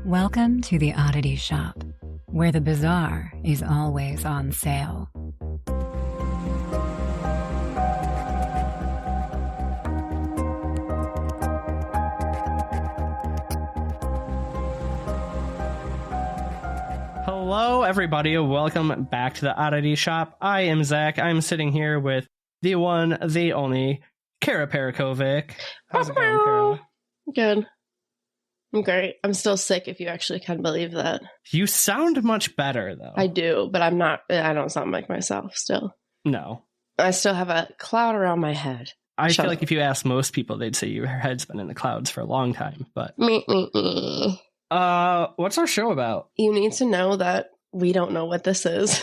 Welcome to the Oddity Shop, where the bizarre is always on sale. Hello, everybody. Welcome back to the Oddity Shop. I am Zach. I'm sitting here with the one, the only, Kara Parakovic. How's it going, Kara? Good. I'm great. I'm still sick, if you actually can believe that. You sound much better, though. I do, but I'm not. I don't sound like myself still. No. I still have a cloud around my head. I feel like if you ask most people, they'd say your head's been in the clouds for a long time. But what's our show about? You need to know that we don't know what this is.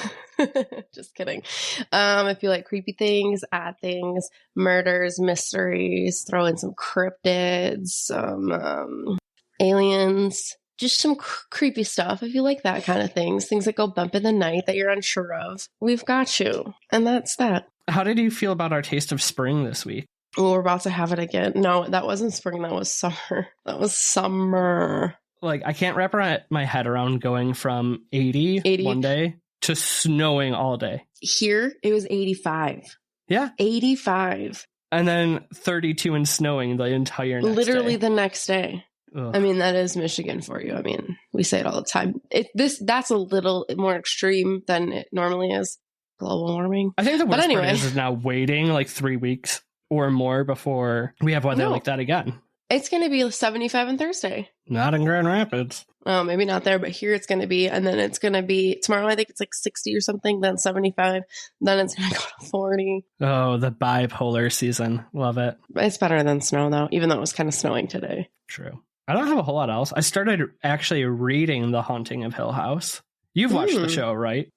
Just kidding. If you like creepy things, odd things, murders, mysteries, throw in some cryptids, some aliens, just some creepy stuff. If you like that kind of things that go bump in the night that you're unsure of, we've got you. And that's that. How did you feel about our taste of spring this week? Well, we're about to have it again. No, that wasn't spring. That was summer. That was summer. Like, I can't wrap my head around going from 80 one day to snowing all day. Here, it was 85. Yeah. 85. And then 32 and snowing the entire next Literally day. The next day. Ugh. I mean, that is Michigan for you. I mean, we say it all the time. That's a little more extreme than it normally is. Global warming. I think the worst part is now waiting like 3 weeks or more before we have weather like that again. It's going to be 75 on Thursday. Not in Grand Rapids. Oh, maybe not there, but here it's going to be. And then it's going to be tomorrow. I think it's like 60 or something. Then 75. Then it's going to go to 40. Oh, the bipolar season. Love it. It's better than snow, though, even though it was kind of snowing today. True. I don't have a whole lot else. I started actually reading The Haunting of Hill House. You've watched the show, right?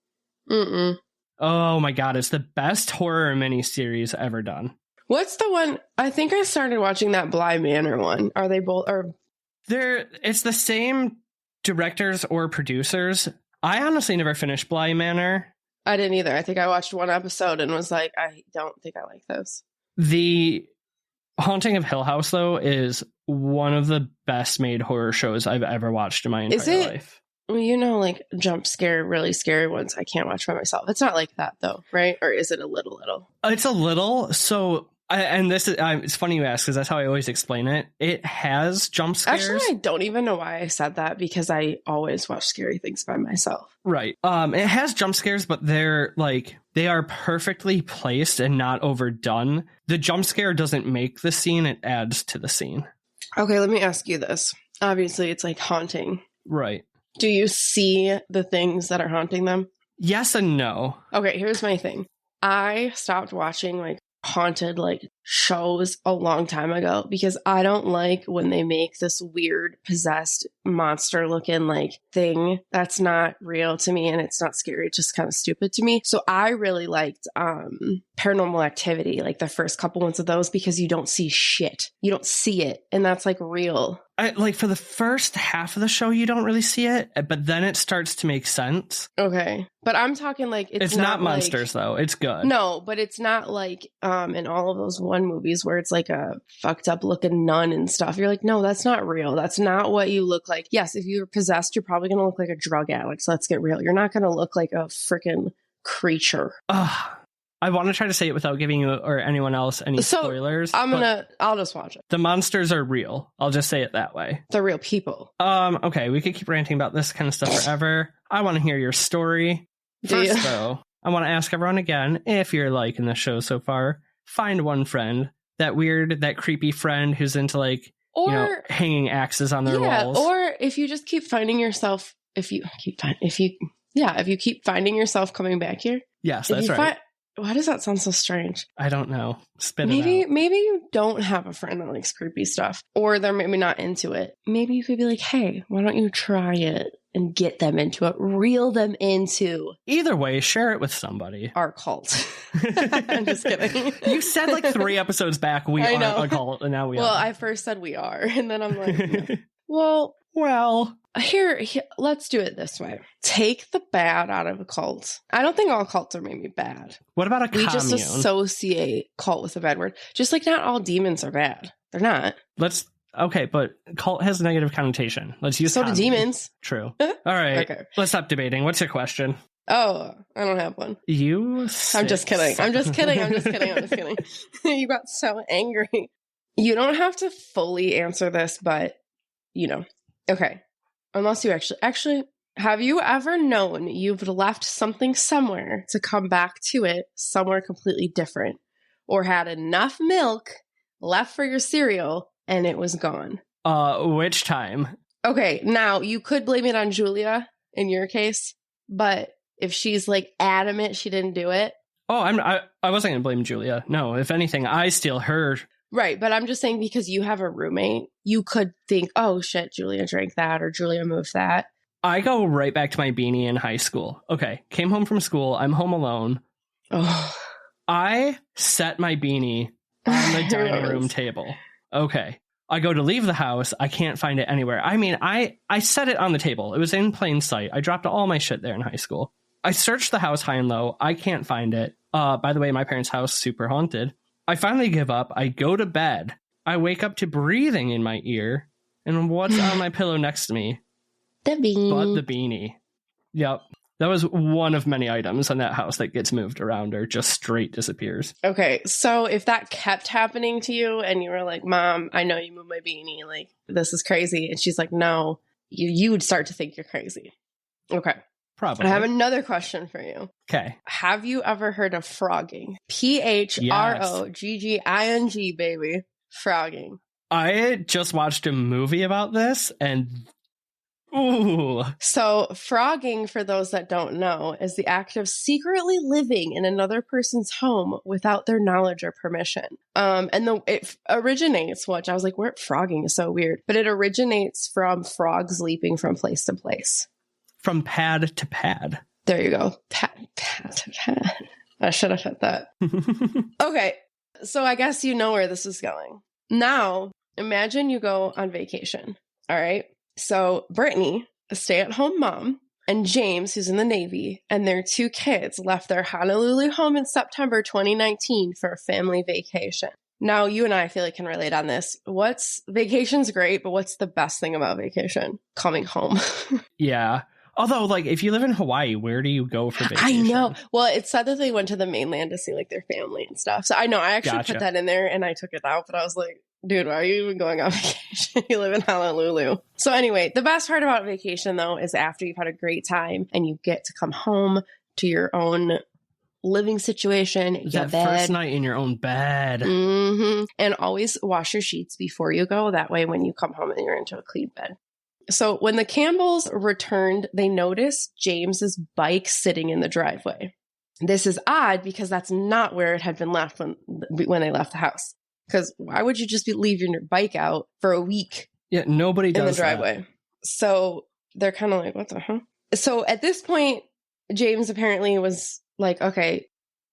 Mm-mm. Oh my God. It's the best horror miniseries ever done. What's the one? I think I started watching that Bly Manor one. Are they both? It's the same directors or producers. I honestly never finished Bly Manor. I didn't either. I think I watched one episode and was like, I don't think I like this. The Haunting of Hill House, though, is one of the best made horror shows I've ever watched in my entire life. Well, you know, like jump scare, really scary ones I can't watch by myself. It's not like that, though, right? Or is it a little? It's a little. So, it's funny you ask, because that's how I always explain it. It has jump scares. Actually, I don't even know why I said that, because I always watch scary things by myself. Right. It has jump scares, but they are perfectly placed and not overdone. The jump scare doesn't make the scene, it adds to the scene. Okay, let me ask you this. Obviously, it's like haunting. Right. Do you see the things that are haunting them? Yes and no. Okay, here's my thing. I stopped watching like haunted like shows a long time ago because I don't like when they make this weird possessed monster looking like thing that's not real to me and it's not scary. It's just kind of stupid to me. So I really liked Paranormal Activity, like the first couple ones of those, because you don't see shit. You don't see it. And that's like real. For the first half of the show, you don't really see it, but then it starts to make sense. Okay. But I'm talking like it's not monsters, though. It's good. No, but it's not like in all of those one movies where it's like a fucked up looking nun and stuff. You're like, no, that's not real. That's not what you look like. Yes, if you're possessed, you're probably going to look like a drug addict. So let's get real. You're not going to look like a freaking creature. I want to try to say it without giving you or anyone else any spoilers. I'll just watch it. The monsters are real. I'll just say it that way. They're real people. Okay, we could keep ranting about this kind of stuff forever. I want to hear your story. First, though, I want to ask everyone again, if you're liking the show so far, find one friend, that creepy friend who's into hanging axes on their walls. Or if you just keep finding yourself, if you keep finding yourself coming back here. Yes, that's right. Why does that sound so strange? I don't know. Maybe you don't have a friend that likes creepy stuff, or they're maybe not into it. Maybe you could be like, hey, why don't you try it and get them into it, reel them into. Either way, share it with somebody. Our cult. I'm just kidding. You said like 3 episodes back, we are a cult, and now we are. Well, I first said we are, and then I'm like, no. Well, here, let's do it this way. Take the bad out of a cult. I don't think all cults are maybe bad. What about a commune? We just associate cult with a bad word. Just like not all demons are bad. They're not. Okay, but cult has a negative connotation. Let's use So do comedy. demons. True. All right. Okay. Let's stop debating. What's your question? Oh, I don't have one. I'm just kidding. I'm just kidding. You got so angry. You don't have to fully answer this, but okay. Unless you actually, have you ever known you've left something somewhere to come back to it somewhere completely different, or had enough milk left for your cereal and it was gone? Which time? Okay, now you could blame it on Julia in your case, but if she's like adamant she didn't do it. Oh, I wasn't going to blame Julia. No, if anything, I steal her. Right, but I'm just saying because you have a roommate, you could think, oh shit, Julia drank that or Julia moved that. I go right back to my beanie in high school. Okay, came home from school. I'm home alone. Oh. I set my beanie on the dining room table. Okay. I go to leave the house. I can't find it anywhere. I mean, I set it on the table. It was in plain sight. I dropped all my shit there in high school. I searched the house high and low. I can't find it. By the way, my parents' house, super haunted. I finally give up. I go to bed. I wake up to breathing in my ear. And what's on my pillow next to me? The beanie. But the beanie. Yep. That was one of many items in that house that gets moved around or just straight disappears. Okay, so if that kept happening to you and you were like, Mom, I know you moved my beanie, like, this is crazy. And she's like, no, you would start to think you're crazy. Okay. Probably. I have another question for you. Okay. Have you ever heard of phrogging? Phrogging, baby. Phrogging. I just watched a movie about this and ooh. So phrogging, for those that don't know, is the act of secretly living in another person's home without their knowledge or permission. It originates, which I was like, phrogging is so weird, but it originates from frogs leaping from place to place. From pad to pad. There you go. Pad to pad. I should have said that. Okay, so I guess you know where this is going. Now, imagine you go on vacation, all right? So Brittany, a stay-at-home mom, and James, who's in the Navy, and their 2 kids left their Honolulu home in September 2019 for a family vacation. Now, you and I feel like can relate on this. Vacation's great, but what's the best thing about vacation? Coming home. Yeah. Although, like, if you live in Hawaii, where do you go for vacation? I know. Well, it said that they went to the mainland to see, like, their family and stuff. So I know. I actually put that in there, and I took it out, but I was like, dude, why are you even going on vacation? You live in Honolulu. So anyway, the best part about vacation, though, is after you've had a great time and you get to come home to your own living situation. That first night in your own bed. Mm-hmm. And always wash your sheets before you go. That way, when you come home, you're into a clean bed. So when the Campbells returned, they noticed James's bike sitting in the driveway. This is odd because that's not where it had been left when they left the house. Because why would you just be leaving your bike out for a week? Yeah, nobody does in the driveway. That. So they're kind of like, what the hell? So at this point, James apparently was like, okay,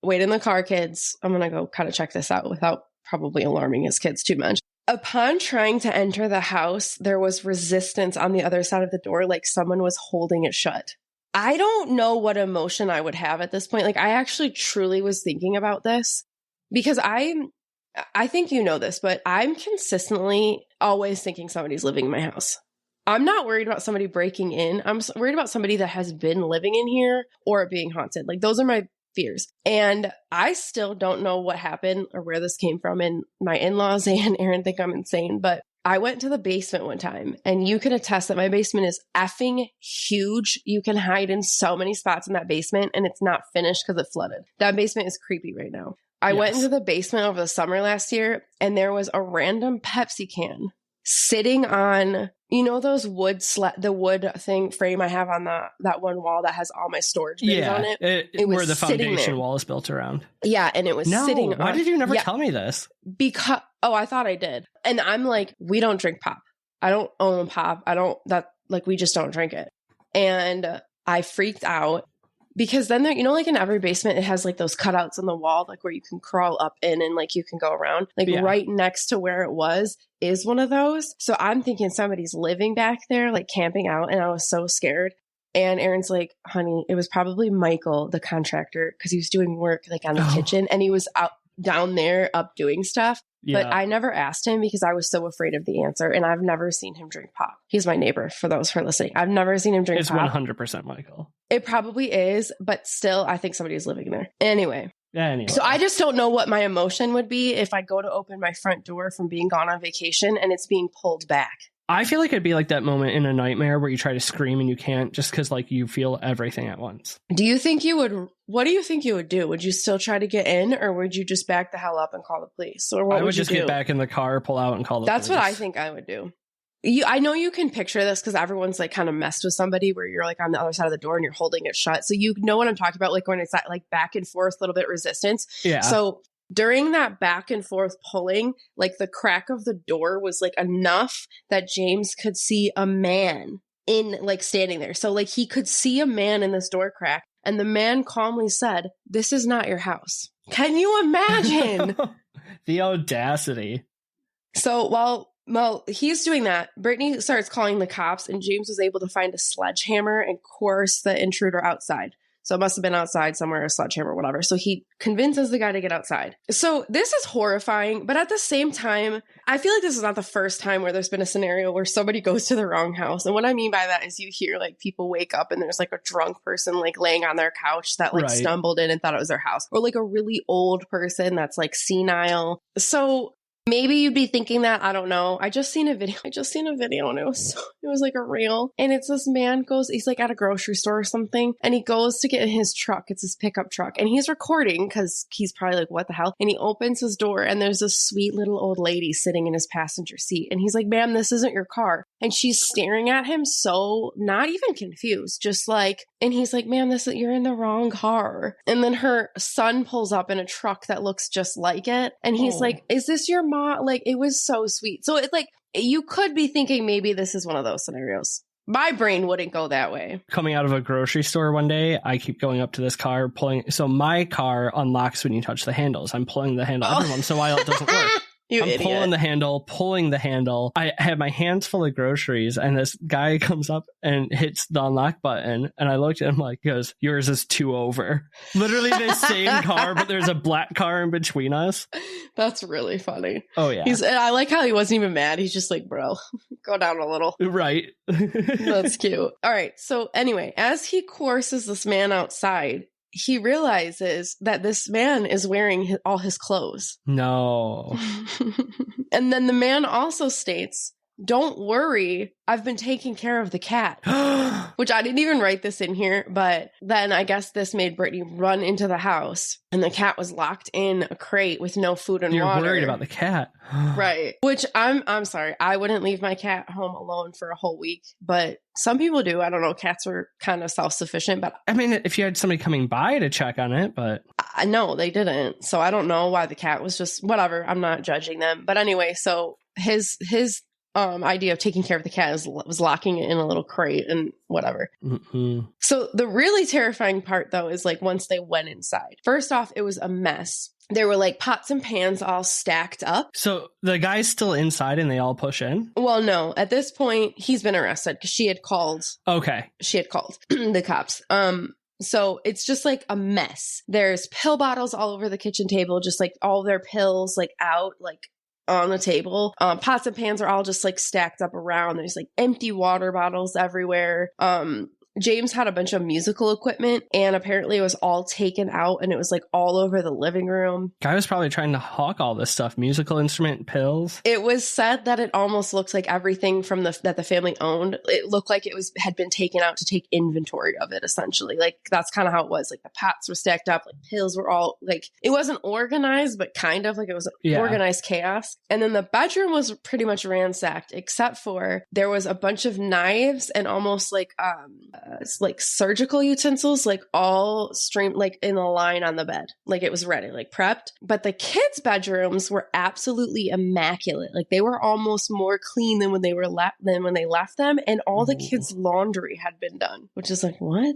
wait in the car, kids. I'm going to go kind of check this out without probably alarming his kids too much. Upon trying to enter the house, there was resistance on the other side of the door, like someone was holding it shut. I don't know what emotion I would have at this point. Like, I actually truly was thinking about this because I think you know this, but I'm consistently always thinking somebody's living in my house. I'm not worried about somebody breaking in. I'm worried about somebody that has been living in here or being haunted. Like, those are my fears. And I still don't know what happened or where this came from. And my in-laws and Aaron think I'm insane, but I went to the basement one time and you can attest that my basement is effing huge. You can hide in so many spots in that basement and it's not finished because it flooded. That basement is creepy right now. I went into the basement over the summer last year and there was a random Pepsi can sitting on, you know, those the wood frame I have on that one wall that has all my storage bins on it. It was where the foundation wall is built around. Yeah, and it was sitting on. Why did you never tell me this? Because, I thought I did. And I'm like, we don't drink pop. I don't own pop. We just don't drink it. And I freaked out. Because then there, like in every basement, it has like those cutouts on the wall, like where you can crawl up in and like you can go around. Like right next to where it was is one of those. So I'm thinking somebody's living back there, like camping out. And I was so scared. And Aaron's like, honey, it was probably Michael, the contractor, because he was doing work like on the kitchen and he was out down there up doing stuff. Yeah. But I never asked him because I was so afraid of the answer. And I've never seen him drink pop. He's my neighbor, for those who are listening. I've never seen him drink It's pop. 100% Michael. It probably is, but still, I think somebody's living there. Anyway. Anyway. So I just don't know what my emotion would be if I go to open my front door from being gone on vacation and it's being pulled back. I feel like it'd be like that moment in a nightmare where you try to scream and you can't just because like you feel everything at once. Do you think you would, what do you think you would do? Would you still try to get in or would you just back the hell up and call the police? Or what I would just get back in the car, pull out and call the police. That's what I think I would do. I know you can picture this because everyone's like kind of messed with somebody where you're like on the other side of the door and you're holding it shut. So you know what I'm talking about, like when it's that like back and forth, a little bit resistance. Yeah. So during that back and forth pulling, like the crack of the door was like enough that James could see a man in like standing there. So like he could see a man in this door crack and the man calmly said, "This is not your house." Can you imagine? The audacity. So while he's doing that, Brittany starts calling the cops and James was able to find a sledgehammer and coerce the intruder outside. So it must have been outside somewhere, a sledgehammer, whatever. So he convinces the guy to get outside. So this is horrifying, but at the same time, I feel like this is not the first time where there's been a scenario where somebody goes to the wrong house. And what I mean by that is you hear like people wake up and there's like a drunk person like laying on their couch that like stumbled in and thought it was their house. Or like a really old person that's like senile. So maybe you'd be thinking that. I don't know. I just seen a video and it was like a reel. And it's this man he's like at a grocery store or something. And he goes to get in his truck. It's his pickup truck. And he's recording because he's probably like, what the hell? And he opens his door and there's this sweet little old lady sitting in his passenger seat. And he's like, "Ma'am, this isn't your car." And she's staring at him so not even confused, just like, and he's like, "Ma'am, you're in the wrong car." And then her son pulls up in a truck that looks just like it. And he's like, "Is this your mom?" Like, it was so sweet. So it's like, you could be thinking maybe this is one of those scenarios. My brain wouldn't go that way. Coming out of a grocery store one day, I keep going up to this car, pulling. So my car unlocks when you touch the handles. I'm pulling the handle every once in a while. It doesn't work. I'm idiot. pulling the handle. I have my hands full of groceries, and this guy comes up and hits the unlock button. And I looked at him like, he goes, "Yours is 2 over." Literally the same car, but there's a black car in between us. That's really funny. Oh, yeah. I like how he wasn't even mad. He's just like, "Bro, go down a little." Right. That's cute. All right. So anyway, as he coerces this man outside, he realizes that this man is wearing all his clothes. No. And then the man also states, "Don't worry, I've been taking care of the cat." Which I didn't even write this in here, but then I guess this made Brittany run into the house and the cat was locked in a crate with no food and water. You're worried about the cat. Right. Which I'm sorry. I wouldn't leave my cat home alone for a whole week, but some people do. I don't know. Cats are kind of self-sufficient, but I mean, if you had somebody coming by to check on it, but no, they didn't. So I don't know why the cat was just whatever. I'm not judging them. But anyway, so his idea of taking care of the cat was locking it in a little crate and whatever. Mm-hmm. So the really terrifying part, though, is like once they went inside. First off, it was a mess. There were like pots and pans all stacked up. So the guy's still inside and they all push in? Well, no. At this point, he's been arrested because she had called. Okay. She had called the cops. So it's just like a mess. There's pill bottles all over the kitchen table, just like all their pills like out, like on the table. Pots and pans are all just like stacked up around. There's like empty water bottles everywhere. James had a bunch of musical equipment and apparently it was all taken out and it was like all over the living room. Guy was probably trying to hawk all this stuff, musical instrument, pills. It was said that it almost looked like everything from that the family owned. It looked like it had been taken out to take inventory of it, essentially. Like that's kind of how it was. Like the pots were stacked up, like pills were all like, it wasn't organized, but kind of like it was organized chaos. And then the bedroom was pretty much ransacked, except for there was a bunch of knives and almost like surgical utensils, like all streamed like in a line on the bed. Like it was ready, like prepped. But the kids' bedrooms were absolutely immaculate. Like they were almost more clean than when they left them. And all the kids' laundry had been done, which is like, what?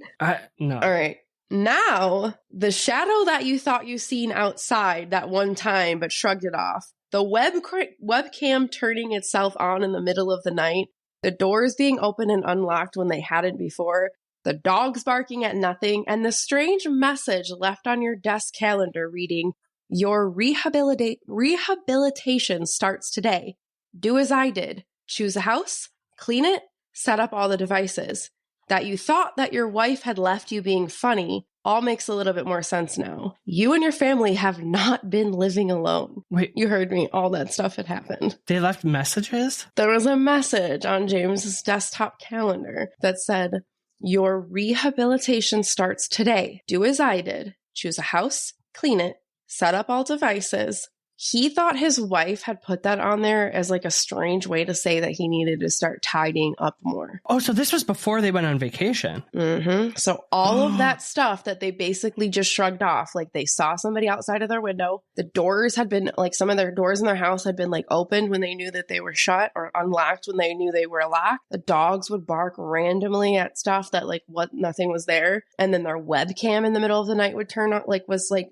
No. All right. Now, the shadow that you thought you seen outside that one time, but shrugged it off, the webcam turning itself on in the middle of the night, the doors being opened and unlocked when they hadn't before, the dogs barking at nothing, and the strange message left on your desk calendar reading, Your rehabilitation starts today. Do as I did. Choose a house, clean it, set up all the devices. That you thought that your wife had left you being funny all makes a little bit more sense now. You and your family have not been living alone. Wait. You heard me. All that stuff had happened. They left messages? There was a message on James's desktop calendar that said, your rehabilitation starts today. Do as I did. Choose a house, clean it, set up all devices. He thought his wife had put that on there as like a strange way to say that he needed to start tidying up more. Oh, so this was before they went on vacation. Mm-hmm. So all of that stuff that they basically just shrugged off, like they saw somebody outside of their window. The doors had been like, some of their doors in their house had been like opened when they knew that they were shut, or unlocked when they knew they were locked. The dogs would bark randomly at stuff that like nothing was there. And then their webcam in the middle of the night would turn on,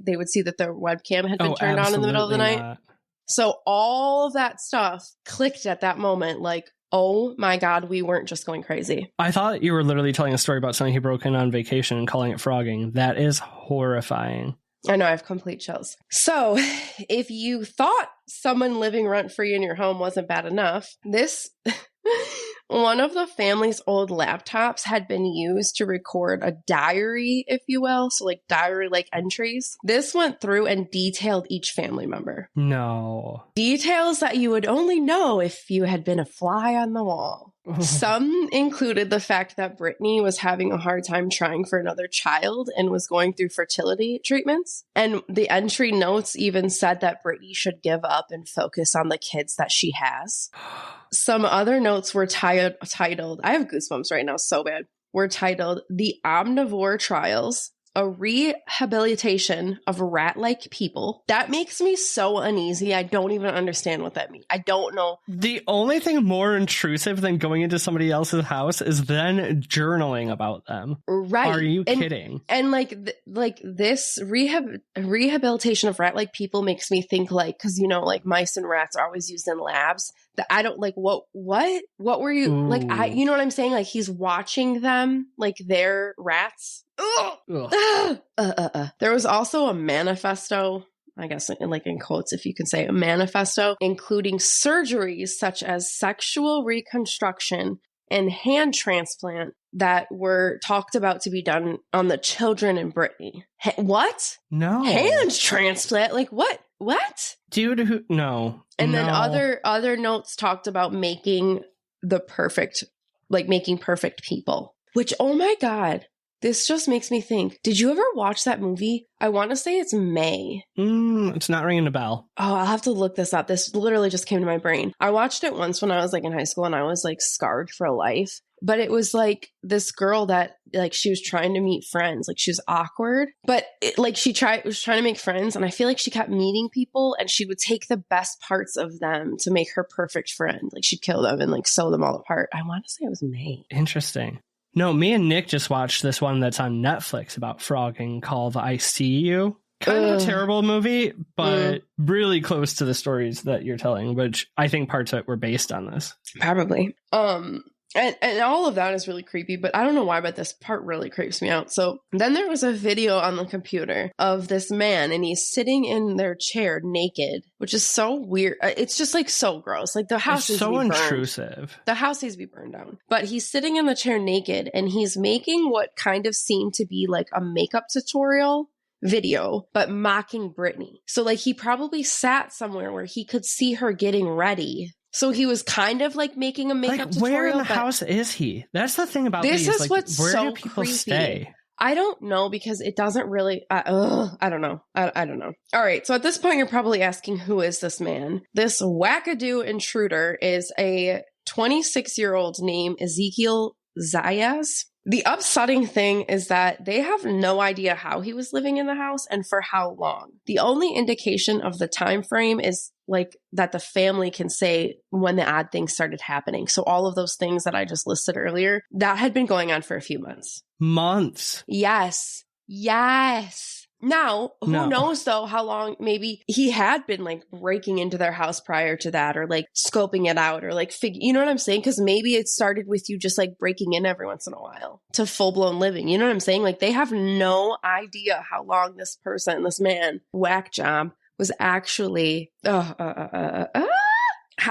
they would see that their webcam had been turned on in the middle of the night. So all of that stuff clicked at that moment, like, oh my God, we weren't just going crazy. I thought you were literally telling a story about something he broke in on vacation and calling it phrogging. That is horrifying. I know, I have complete chills. So if you thought someone living rent-free in your home wasn't bad enough, one of the family's old laptops had been used to record a diary, if you will. So like diary-like entries. This went through and detailed each family member. No. Details that you would only know if you had been a fly on the wall. Some included the fact that Brittany was having a hard time trying for another child and was going through fertility treatments. And the entry notes even said that Brittany should give up and focus on the kids that she has. Some other notes were titled, I have goosebumps right now, so bad, were titled The Omnivore Trials, a Rehabilitation of Rat-Like People. That makes me so uneasy. I don't even understand what that means. I don't know. The only thing more intrusive than going into somebody else's house is then journaling about them. Right. Are you kidding? And this rehabilitation of rat-like people makes me think like, because you know, like mice and rats are always used in labs. That I don't like. What were you like? You know what I'm saying? Like he's watching them like they're rats. There was also a manifesto, I guess, in quotes, if you can say a manifesto, including surgeries such as sexual reconstruction and hand transplant that were talked about to be done on the children in Brittany. What? No. Hand transplant? Like what? What? Dude, no. And then other notes talked about making perfect people. Which, oh my God, this just makes me think. Did you ever watch that movie? I want to say it's May. It's not ringing a bell. Oh, I'll have to look this up. This literally just came to my brain. I watched it once when I was like in high school and I was like scarred for life. But it was like this girl that like she was trying to meet friends. Like she was awkward, but was trying to make friends. And I feel like she kept meeting people and she would take the best parts of them to make her perfect friend. Like she'd kill them and like sew them all apart. I want to say it was May. Interesting. No, me and Nick just watched this one that's on Netflix about phrogging called I See You. Kind of a terrible movie, but really close to the stories that you're telling, which I think parts of it were based on this. Probably. And all of that is really creepy, but I don't know why, but this part really creeps me out. So then there was a video on the computer of this man and he's sitting in their chair naked, which is so weird. It's just like so gross. Like the house is so intrusive. The house needs to be burned down. But he's sitting in the chair naked and he's making what kind of seemed to be like a makeup tutorial video, but mocking Brittany. So like he probably sat somewhere where he could see her getting ready. So he was kind of like making a makeup tutorial. Where in the house is he? That's the thing about this. These. Is what's where so do people creepy. Stay? I don't know because it doesn't really. I don't know. I don't know. All right. So at this point, you're probably asking, who is this man? This wackadoo intruder is a 26-year-old named Ezekiel Zayas. The upsetting thing is that they have no idea how he was living in the house and for how long. The only indication of the time frame is like that the family can say when the odd things started happening. So all of those things that I just listed earlier, that had been going on for a few months. Months. Yes. Now, who knows though how long maybe he had been like breaking into their house prior to that, or like scoping it out, or like you know what I'm saying? Because maybe it started with you just like breaking in every once in a while to full blown living. You know what I'm saying? Like they have no idea how long this man, whack job, was actually,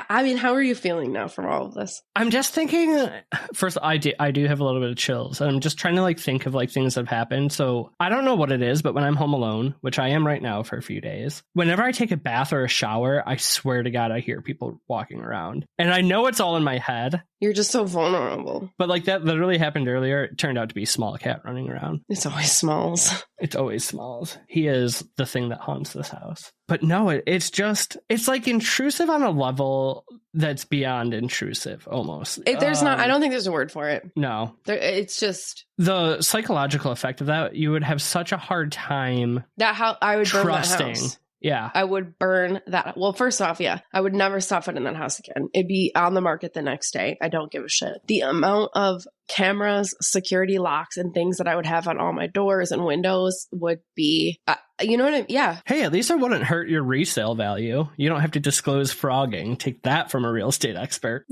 I mean, how are you feeling now from all of this? I'm just thinking, first, I do have a little bit of chills. And I'm just trying to like think of like things that have happened. So I don't know what it is, but when I'm home alone, which I am right now for a few days, whenever I take a bath or a shower, I swear to God, I hear people walking around. And I know it's all in my head. You're just so vulnerable. But like that literally happened earlier. It turned out to be Small Cat running around. It's always Smalls. It's always Smalls. He is the thing that haunts this house. But no, it's like intrusive on a level that's beyond intrusive almost. There's not, I don't think there's a word for it. No. It's just the psychological effect of that. You would have such a hard time I would burn that trusting. house. Yeah. I would burn that. Well, first off, yeah, I would never stop foot in that house again. It'd be on the market the next day. I don't give a shit. The amount of cameras, security locks, and things that I would have on all my doors and windows would be, you know what I mean? Yeah. Hey, at least it wouldn't hurt your resale value. You don't have to disclose Phrogging. Take that from a real estate expert.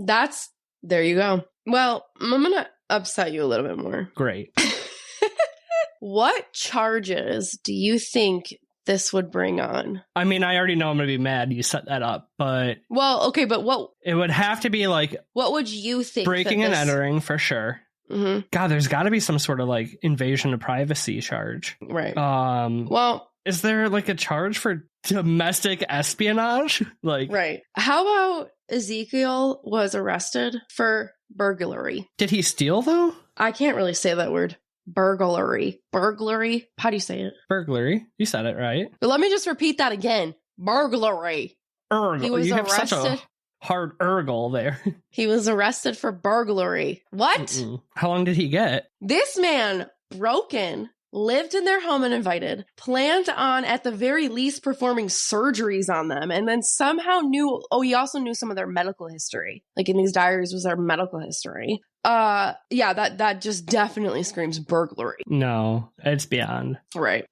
There you go. Well, I'm going to upset you a little bit more. Great. What charges do you think this would bring on? I mean, I already know I'm going to be mad you set that up, but... Well, okay, but what... It would have to be like... What would you think? Breaking and entering, for sure. Mm-hmm. God, there's got to be some sort of like invasion of privacy charge. Right. Well... Is there like a charge for domestic espionage? Like... Right. How about Ezekiel was arrested for burglary? Did he steal, though? I can't really say that word. Burglary. How do you say it? Burglary. You said it right. But let me just repeat that again. Burglary. He was you arrested. Have such a hard ergle there. He was arrested for burglary. What? Mm-mm. How long did he get? This man broke in, lived in their home uninvited, planned on at the very least performing surgeries on them, and then somehow he also knew some of their medical history. Like in these diaries was their medical history. Yeah, that just definitely screams burglary. No, it's beyond. Right.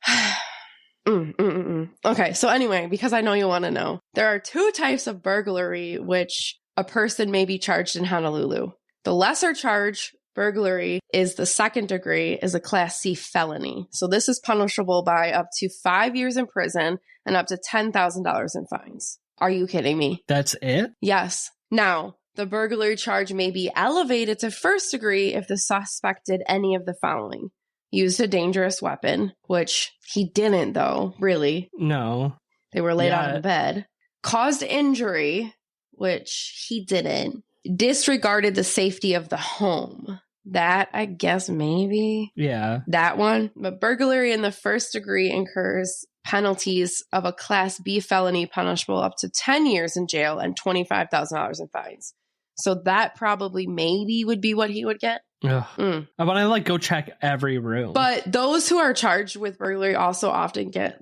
Okay, so anyway, because I know you want to know, there are two types of burglary which a person may be charged in Honolulu. The lesser charge, burglary, is the second degree, is a Class C felony. So this is punishable by up to 5 years in prison and up to $10,000 in fines. Are you kidding me? That's it? Yes. Now, the burglary charge may be elevated to first degree if the suspect did any of the following. Used a dangerous weapon, which he didn't, though, really. No. They were laid out in bed. Caused injury, which he didn't. Disregarded the safety of the home. That, I guess, maybe. Yeah. That one. But burglary in the first degree incurs penalties of a Class B felony punishable up to 10 years in jail and $25,000 in fines. So that probably maybe would be what he would get. I want to like go check every room. But those who are charged with burglary also often get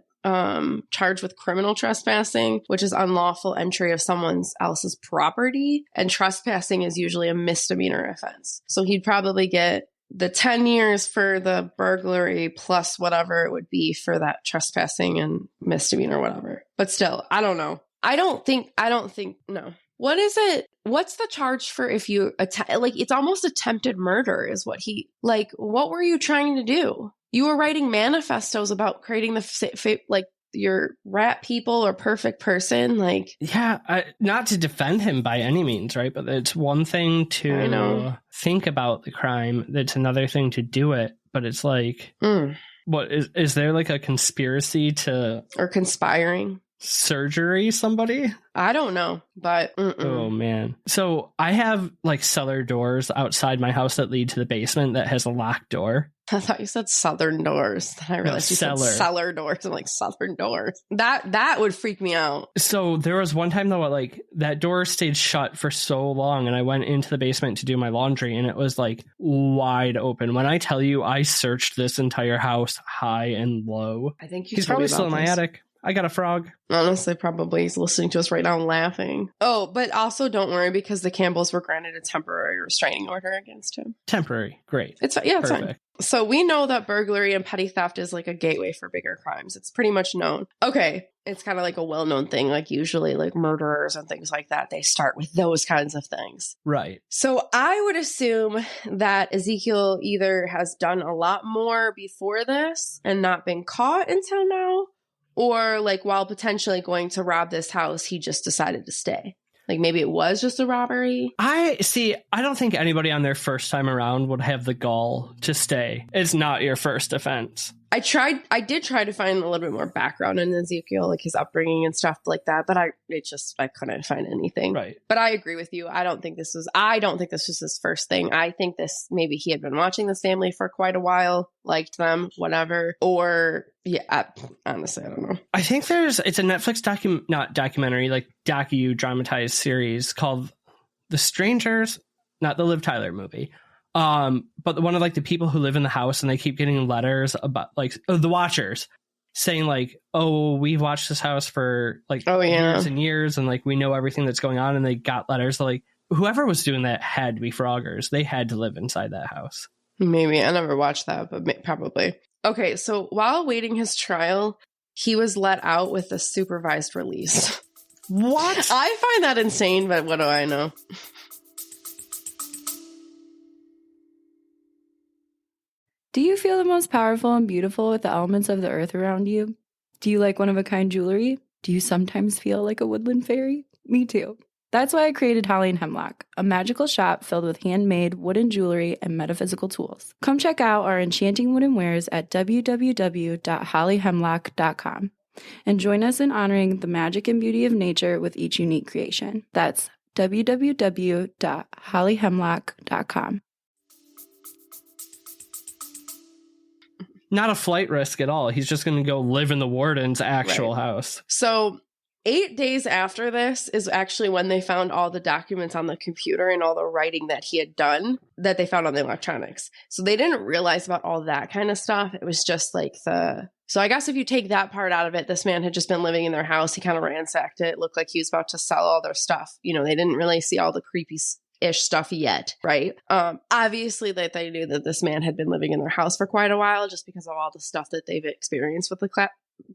charged with criminal trespassing, which is unlawful entry of someone else's property. And trespassing is usually a misdemeanor offense. So he'd probably get the 10 years for the burglary plus whatever it would be for that trespassing and misdemeanor, whatever. But still, I don't know. I don't think, no. What is it? What's the charge for if you it's almost attempted murder is what what were you trying to do? You were writing manifestos about creating your rat people or perfect person. Not to defend him by any means, right? But it's one thing to think about the crime. It's another thing to do it. But it's like, what is there like a conspiracy or conspiring? Surgery somebody? I don't know, but oh man. So I have like cellar doors outside my house that lead to the basement that has a locked door. I thought you said southern doors. Then I realized you said cellar doors and like southern doors. That would freak me out. So there was one time though, like that door stayed shut for so long, and I went into the basement to do my laundry, and it was like wide open. When I tell you, I searched this entire house high and low. I think he's probably still in my attic. I got a frog. Honestly, probably he's listening to us right now and laughing. Oh, but also don't worry because the Campbells were granted a temporary restraining order against him. Temporary. Great. It's fine. So we know that burglary and petty theft is like a gateway for bigger crimes. It's pretty much known. Okay. It's kind of like a well-known thing. Like usually like murderers and things like that, they start with those kinds of things. Right. So I would assume that Ezekiel either has done a lot more before this and not been caught until now, Or like while potentially going to rob this house, he just decided to stay. Like maybe it was just a robbery. I don't think anybody on their first time around would have the gall to stay. It's not your first offense. I did try to find a little bit more background in Ezekiel, like his upbringing and stuff like that, but I couldn't find anything. Right. But I agree with you. I don't think this was his first thing. I think maybe he had been watching this family for quite a while, liked them, whatever. Or honestly, I don't know. I think it's a Netflix docu-dramatized series called The Strangers, not the Liv Tyler movie. But one of like the people who live in the house, and they keep getting letters about like the watchers saying like, oh, we've watched this house for like years and years, and like we know everything that's going on, and they got letters like whoever was doing that had to be Phroggers. They had to live inside that house. Maybe. I never watched that, but probably. Okay, so while awaiting his trial, he was let out with a supervised release. What? I find that insane, but what do I know? Do you feel the most powerful and beautiful with the elements of the earth around you? Do you like one-of-a-kind jewelry? Do you sometimes feel like a woodland fairy? Me too. That's why I created Holly and Hemlock, a magical shop filled with handmade wooden jewelry and metaphysical tools. Come check out our enchanting wooden wares at www.hollyhemlock.com and join us in honoring the magic and beauty of nature with each unique creation. That's www.hollyhemlock.com. Not a flight risk at all. He's just going to go live in the warden's actual house. So 8 days after this is actually when they found all the documents on the computer and all the writing that he had done that they found on the electronics. So they didn't realize about all that kind of stuff. It was just like so I guess if you take that part out of it, this man had just been living in their house. He kind of ransacked it. It looked like he was about to sell all their stuff. You know, they didn't really see all the creepy-ish stuff yet, right? Obviously, that they knew that this man had been living in their house for quite a while just because of all the stuff that they've experienced with the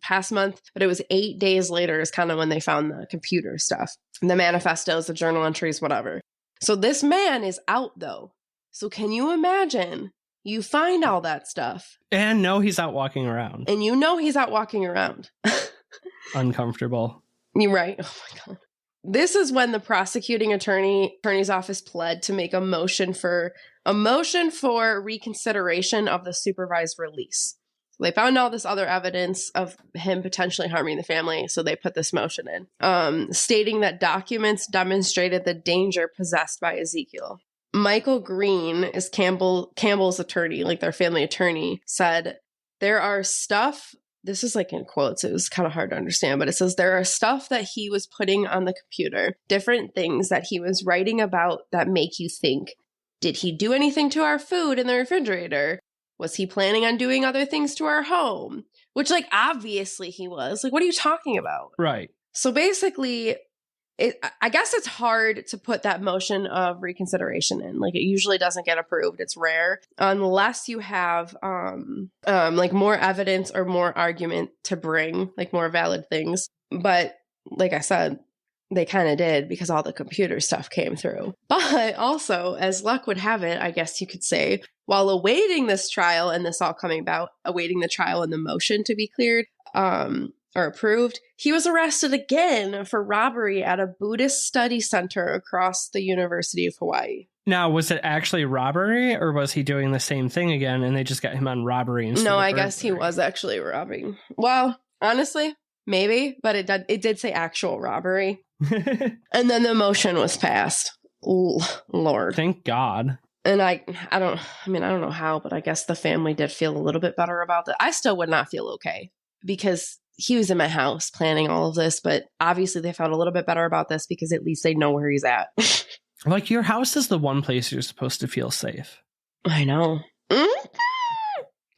past month. But it was 8 days later is kind of when they found the computer stuff, the manifestos, the journal entries, whatever. So this man is out though. So can you imagine? You find all that stuff. And know he's out walking around. And you know he's out walking around. Uncomfortable. You're right. Oh my God. This is when the prosecuting attorney's office pled to make a motion for reconsideration of the supervised release. So they found all this other evidence of him potentially harming the family, so they put this motion in, stating that documents demonstrated the danger possessed by Ezekiel. Michael Green is Campbell's attorney, like their family attorney, said, there are stuff, this is like in quotes, it was kind of hard to understand, but it says there are stuff that he was putting on the computer, different things that he was writing about that make you think, did he do anything to our food in the refrigerator? Was he planning on doing other things to our home? Which, like, obviously he was. Like, what are you talking about? Right. So basically, I guess it's hard to put that motion of reconsideration in. Like, it usually doesn't get approved. It's rare unless you have like more evidence or more argument to bring, like more valid things. But like I said, they kind of did because all the computer stuff came through. But also, as luck would have it, I guess you could say, while awaiting this trial and this all coming about, awaiting the trial and the motion to be cleared, or approved, he was arrested again for robbery at a Buddhist study center across the University of Hawaii. Now, was it actually robbery, or was he doing the same thing again and they just got him on robbery instead of I guess he was actually robbing. Well, honestly, maybe, but it did say actual robbery. And then the motion was passed. Ooh, Lord. Thank God. And I don't know how, but I guess the family did feel a little bit better about that. I still would not feel okay because he was in my house planning all of this, but obviously they felt a little bit better about this because at least they know where he's at. Like, your house is the one place you're supposed to feel safe. I know.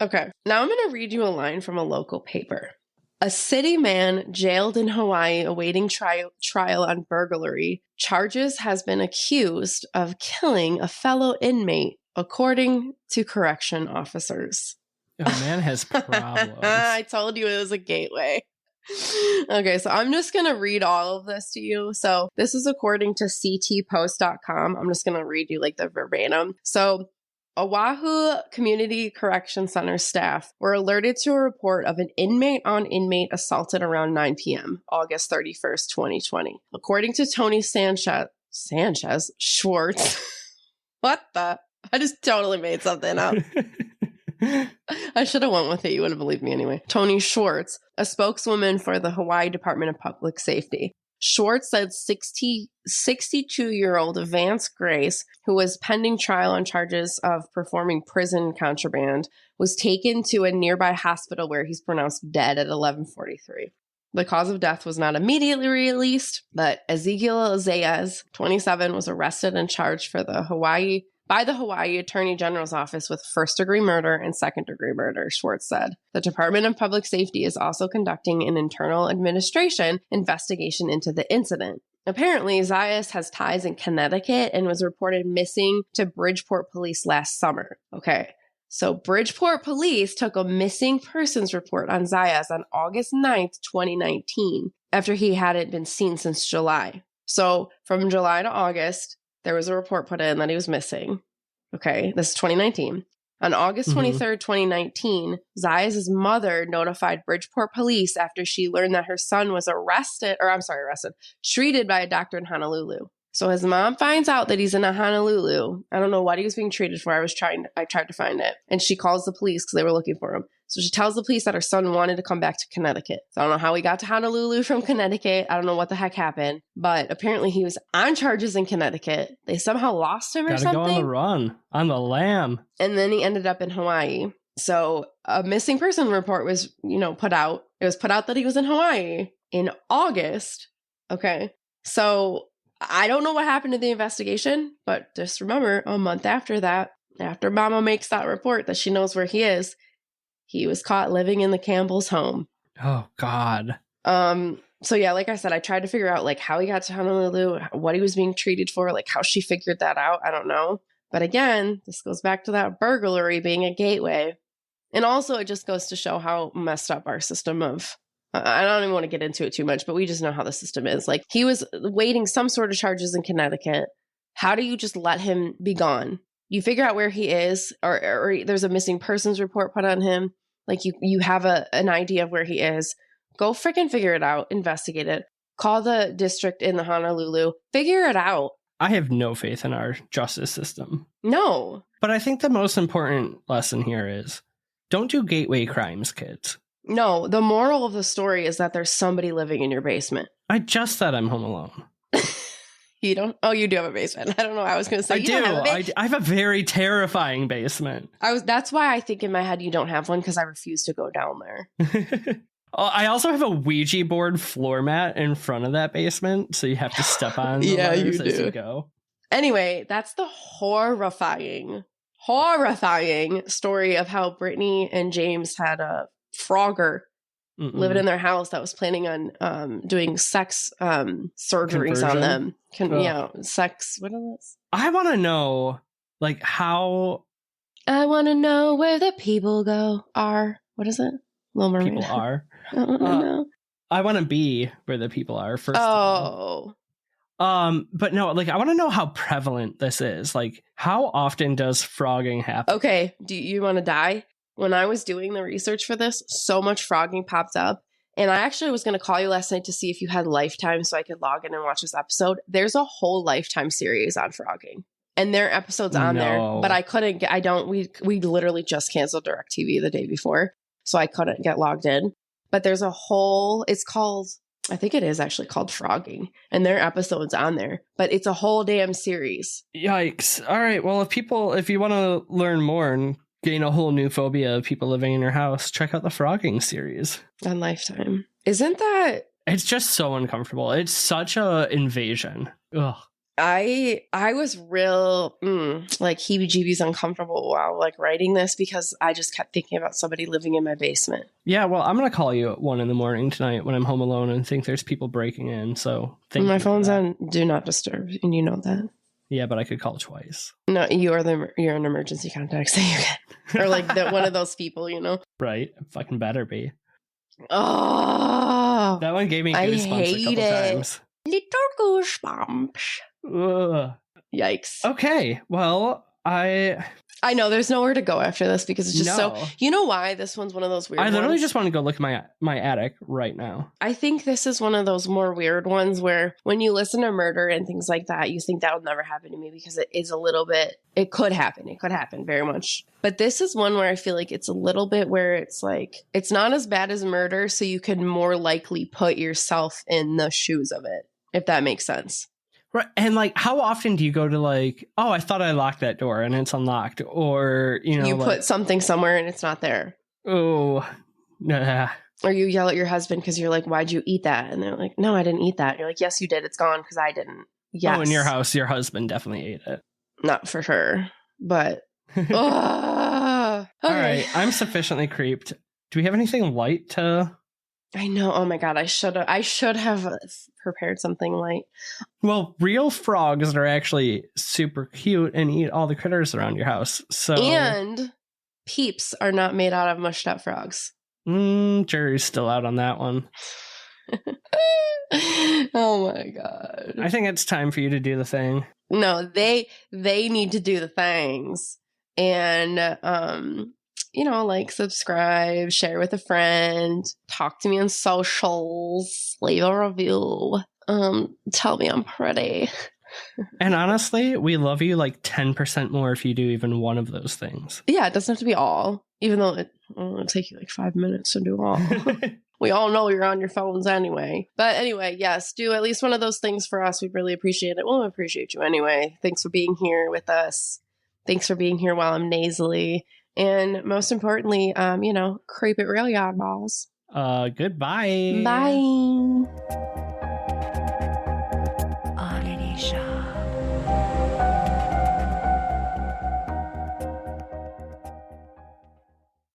Okay, now I'm going to read you a line from a local paper. A city man jailed in Hawaii awaiting trial on burglary charges has been accused of killing a fellow inmate, according to correction officers. Oh, man has problems. I told you it was a gateway. Okay, so I'm just going to read all of this to you. So this is according to ctpost.com. I'm just going to read you like the verbatim. So Oahu Community Correction Center staff were alerted to a report of an inmate-on-inmate assaulted around 9 p.m., August 31st, 2020. According to Tony Schwartz. What the? I just totally made something up. I should have went with it. You would have believed me anyway. Tony Schwartz, a spokeswoman for the Hawaii Department of Public Safety. Schwartz said 62-year-old Vance Grace, who was pending trial on charges of performing prison contraband, was taken to a nearby hospital where he's pronounced dead at 11:43. The cause of death was not immediately released, but Ezekiel Zayas, 27, was arrested and charged by the Hawaii Attorney General's office with first-degree murder and second-degree murder, Schwartz said. The Department of Public Safety is also conducting an internal administration investigation into the incident. Apparently, Zayas has ties in Connecticut and was reported missing to Bridgeport police last summer. Okay, so Bridgeport police took a missing persons report on Zayas on August 9th, 2019, after he hadn't been seen since July. So from July to August, there was a report put in that he was missing. Okay, this is 2019. On August 23rd, 2019, Zayas' mother notified Bridgeport police after she learned that her son was treated by a doctor in Honolulu. So his mom finds out that he's in Honolulu. I don't know what he was being treated for. I tried to find it. And she calls the police because they were looking for him. So she tells the police that her son wanted to come back to Connecticut. So I don't know how he got to Honolulu from Connecticut. I don't know what the heck happened. But apparently he was on charges in Connecticut. They somehow lost him or something. Gotta go on the run. On the lam. And then he ended up in Hawaii. So a missing person report was, put out. It was put out that he was in Hawaii in August. Okay. So I don't know what happened to the investigation, but just remember, a month after that, after Mama makes that report that she knows where he is, he was caught living in the Campbells' home. Oh, God. So yeah, like I said, I tried to figure out how he got to Honolulu, what he was being treated for, how she figured that out. I don't know. But again, this goes back to that burglary being a gateway. And also it just goes to show how messed up our system of, I don't even want to get into it too much, but we just know how the system is. He was waiting some sort of charges in Connecticut. How do you just let him be gone? You figure out where he is, or there's a missing persons report put on him. You have an idea of where he is. Go freaking figure it out. Investigate it. Call the district in the Honolulu. Figure it out. I have no faith in our justice system. No. But I think the most important lesson here is don't do gateway crimes, kids. No, the moral of the story is that there's somebody living in your basement. I just said I'm home alone. You don't? Oh, you do have a basement. I don't know. I was going to say I do. I have a very terrifying basement. That's why I think in my head you don't have one, because I refuse to go down there. I also have a Ouija board floor mat in front of that basement, so you have to step on the letters as you go. Anyway, that's the horrifying story of how Brittany and James had a Phrogging living in their house that was planning on doing sex surgeries on them. Sex. What is this? I want to know, how. I want to know where the people are. What is it? Little Mermaid. People are. I don't know. I want to be where the people are first. Oh. But no, I want to know how prevalent this is. How often does phrogging happen? Okay. Do you want to die? When I was doing the research for this, so much phrogging popped up. And I actually was going to call you last night to see if you had Lifetime so I could log in and watch this episode. There's a whole Lifetime series on phrogging. And there are episodes on there. But I couldn't get, we literally just canceled DirecTV the day before. So I couldn't get logged in. But there's a whole, I think it is actually called Phrogging. And there are episodes on there. But it's a whole damn series. Yikes. All right. Well, if you want to learn more and gain a whole new phobia of people living in your house, check out the Phrogging series on Lifetime. Isn't that? It's just so uncomfortable. It's such a invasion. Ugh. I was real heebie-jeebies uncomfortable while writing this, because I just kept thinking about somebody living in my basement. Yeah, well, I'm gonna call you at 1 a.m. tonight when I'm home alone and think there's people breaking in. So my phone's on Do Not Disturb, and you know that. Yeah, but I could call twice. No, you're an emergency contact, so you can. Or one of those people, Right, fucking better be. Oh, that one gave me goosebumps a couple times. Little goosebumps. Ugh. Yikes. Okay, well, I know there's nowhere to go after this because it's just No. so. You know why this one's one of those weird I literally ones? just want to go look at my attic right now. I think this is one of those more weird ones where when you listen to murder and things like that, you think that will never happen to me because it is a little bit, it could happen. It could happen very much. But this is one where I feel like it's a little bit where it's like, it's not as bad as murder, so you could more likely put yourself in the shoes of it, if that makes sense. Right. And like, how often do you go to like, oh, I thought I locked that door and it's unlocked, or you know, You like, put something somewhere and it's not there. oh, nah. Or you yell at your husband because you're like, why'd you eat that? And they're like, no, I didn't eat that. You're like, yes, you did. It's gone because I didn't. Yes. Oh, in your house, your husband definitely ate it. Not for sure. But, okay. All right. I'm sufficiently creeped. Do we have anything light to... I know. Oh my God. I should have prepared something light. Well, real frogs are actually super cute and eat all the critters around your house. So, And peeps are not made out of mushed up frogs. Jury's still out on that one. Oh my God. I think it's time for you to do the thing. No, they need to do the things. And like subscribe, share with a friend, talk to me on socials, leave a review, tell me I'm pretty. And honestly, we love you like 10% more if you do even one of those things. Yeah, it doesn't have to be all, even though it'll take you like 5 minutes to do all. We all know you're on your phones anyway. But anyway, yes, do at least one of those things for us. We'd really appreciate it. We'll appreciate you anyway. Thanks for being here with us. Thanks for being here while I'm nasally. And most importantly, creep it real, y'all balls. Goodbye. Bye.